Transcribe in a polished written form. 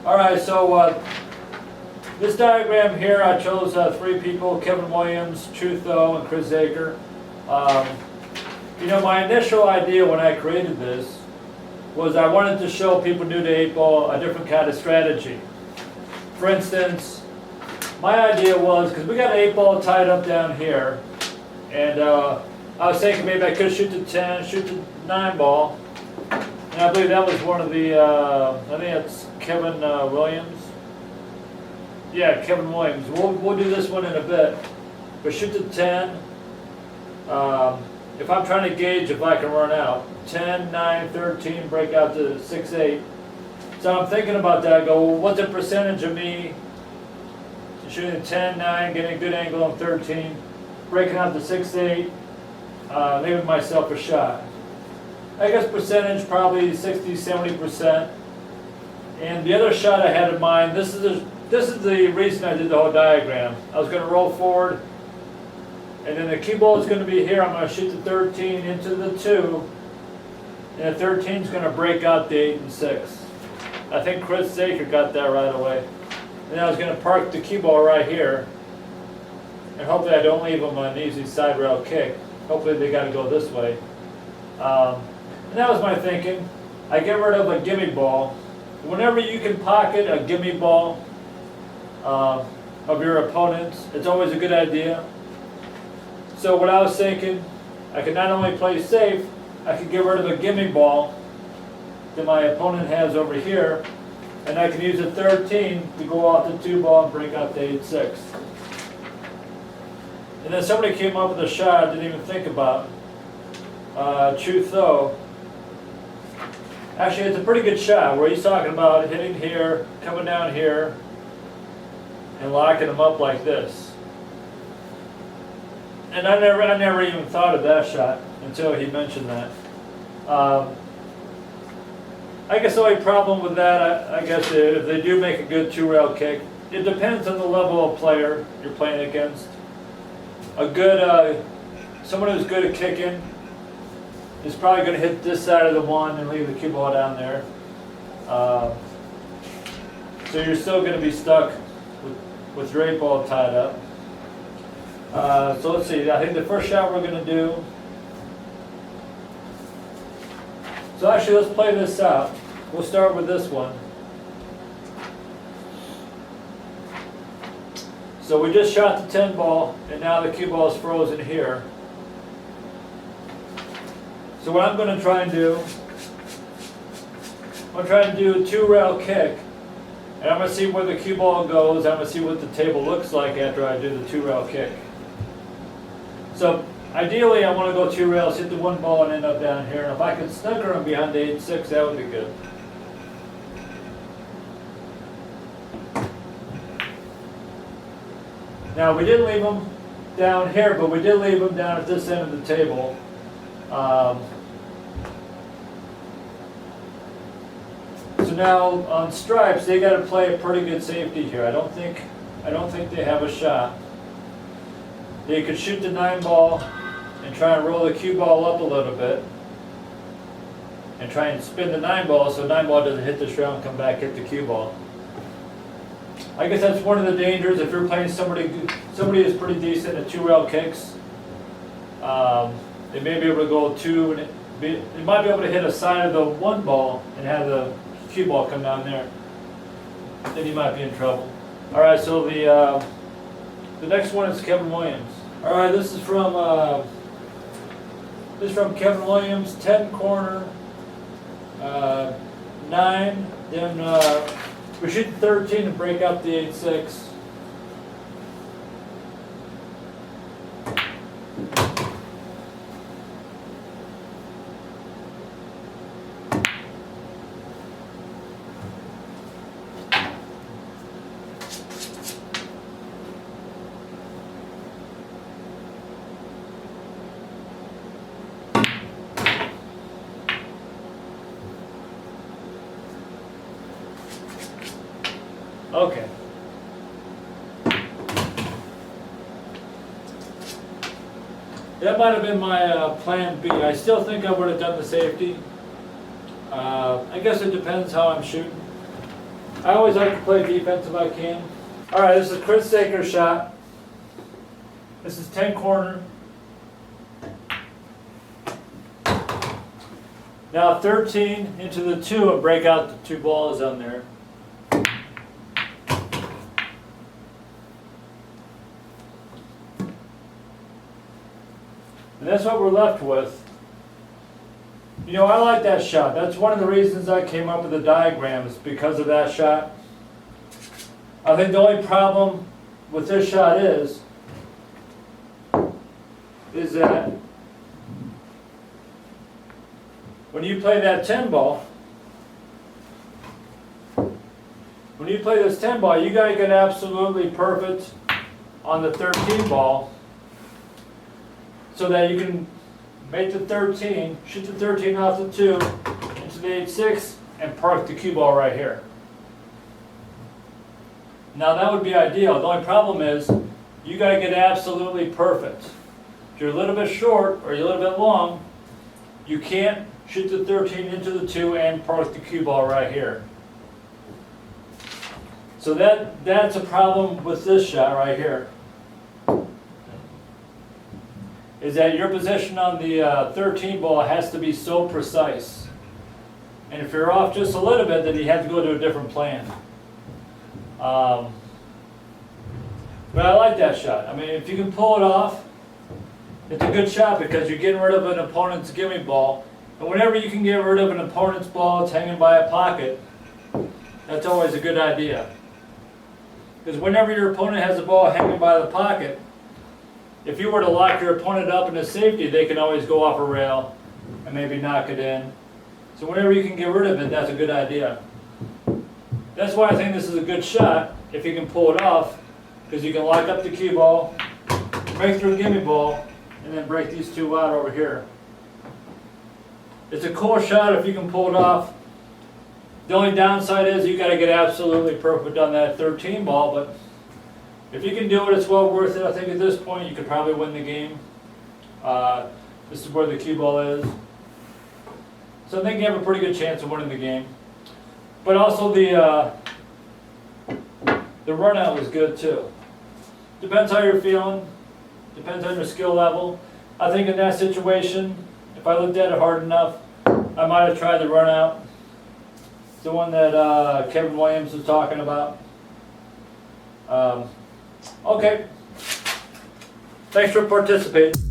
Alright, so this diagram here, I chose three people: Kevin Williams, Trutho, and Chris Zaker. My initial idea when I created this was I wanted to show people new to 8-ball a different kind of strategy. For instance, my idea was, because we got an 8-ball tied up down here, and I was thinking maybe I could shoot the 10, shoot the 9-ball, and I believe that was one of the, I think that's Kevin Williams. Yeah, Kevin Williams. We'll do this one in a bit, but shoot the 10. If I'm trying to gauge if I can run out, 10, 9, 13, break out to 6, 8. So I'm thinking about that. I go, well, what's the percentage of me shooting 10, 9, getting a good angle on 13, breaking out to 6, 8, leaving myself a shot. I guess percentage probably 60, 70%. And the other shot I had in mind, this is the reason I did the whole diagram. I was going to roll forward, and then the cue ball is going to be here. I'm going to shoot the 13 into the 2, and the 13 is going to break out the 8 and 6. I think Chris Zaker got that right away. And then I was going to park the cue ball right here, and hopefully I don't leave them an easy side rail kick. Hopefully they got to go this way. And that was my thinking. I get rid of a gimme ball. Whenever you can pocket a gimme ball of your opponents, it's always a good idea. So what I was thinking, I could not only play safe, I could get rid of a gimme ball that my opponent has over here, and I can use a 13 to go off the 2 ball and break out the 8-6. And then somebody came up with a shot I didn't even think about. Trutho. Actually, it's a pretty good shot where he's talking about hitting here, coming down here, and locking them up like this. And I never even thought of that shot until he mentioned that. I guess the only problem with that, I guess, if they do make a good 2-rail kick, it depends on the level of player you're playing against. A good, someone who's good at kicking is probably going to hit this side of the 1 and leave the cue ball down there. So you're still going to be stuck with your 8-ball tied up. So let's see, I think the first shot we're going to do. So actually, let's play this out. We'll start with this one. So we just shot the 10 ball, and now the cue ball is frozen here. So what I'm going to try and do, I'm going to try and do a 2-rail kick, and I'm going to see where the cue ball goes. I'm going to see what the table looks like after I do the 2-rail kick. So ideally, I want to go 2 rails, hit the 1 ball, and end up down here. And if I could snugger them behind the 8-6, that would be good. Now, we didn't leave them down here, but we did leave them down at this end of the table. So now on stripes, they got to play a pretty good safety here. I don't think they have a shot. They could shoot the 9 ball and try and roll the cue ball up a little bit, and try and spin the 9 ball so 9 ball doesn't hit this rail and come back hit the cue ball. I guess that's one of the dangers if you're playing somebody who's pretty decent at 2-rail kicks. They may be able to go 2, and they might be able to hit a side of the 1 ball and have the cue ball come down there. Then you might be in trouble. All right, so the next one is Kevin Williams. All right, this is from Kevin Williams. 10 corner, 9. Then we shoot 13 to break up the 8-6. Okay. That might have been my plan B. I still think I would have done the safety. I guess it depends how I'm shooting. I always like to play defense if I can. All right, this is Chris Saker's shot. This is 10 corner. Now 13 into the 2 and break out the 2 balls on there. And that's what we're left with. You know, I like that shot. That's one of the reasons I came up with the diagram, is because of that shot. I think the only problem with this shot is that when you play that 10 ball, when you play this 10 ball, you gotta get absolutely perfect on the 13 ball so that you can make the 13, shoot the 13 off the 2 into the 8-6 and park the cue ball right here. Now that would be ideal. The only problem is you gotta get absolutely perfect. If you're a little bit short or you're a little bit long, you can't shoot the 13 into the 2 and park the cue ball right here. So that's a problem with this shot right here. Is that your position on the 13 ball has to be so precise. And if you're off just a little bit, then you have to go to a different plan. But I like that shot. I mean, if you can pull it off, it's a good shot because you're getting rid of an opponent's gimme ball. And whenever you can get rid of an opponent's ball that's hanging by a pocket, that's always a good idea. Because whenever your opponent has a ball hanging by the pocket, if you were to lock your opponent up in a safety, they can always go off a rail and maybe knock it in. So whenever you can get rid of it, that's a good idea. That's why I think this is a good shot, if you can pull it off, because you can lock up the cue ball, break through a gimme ball, and then break these 2 out over here. It's a cool shot if you can pull it off. The only downside is you got to get absolutely perfect on that 13 ball, but if you can do it, it's well worth it. I think at this point you could probably win the game. This is where the cue ball is. So I think you have a pretty good chance of winning the game. But also the run out was good too. Depends how you're feeling. Depends on your skill level. I think in that situation, if I looked at it hard enough, I might have tried the run out. It's the one that Kevin Williams was talking about. Okay. Thanks for participating.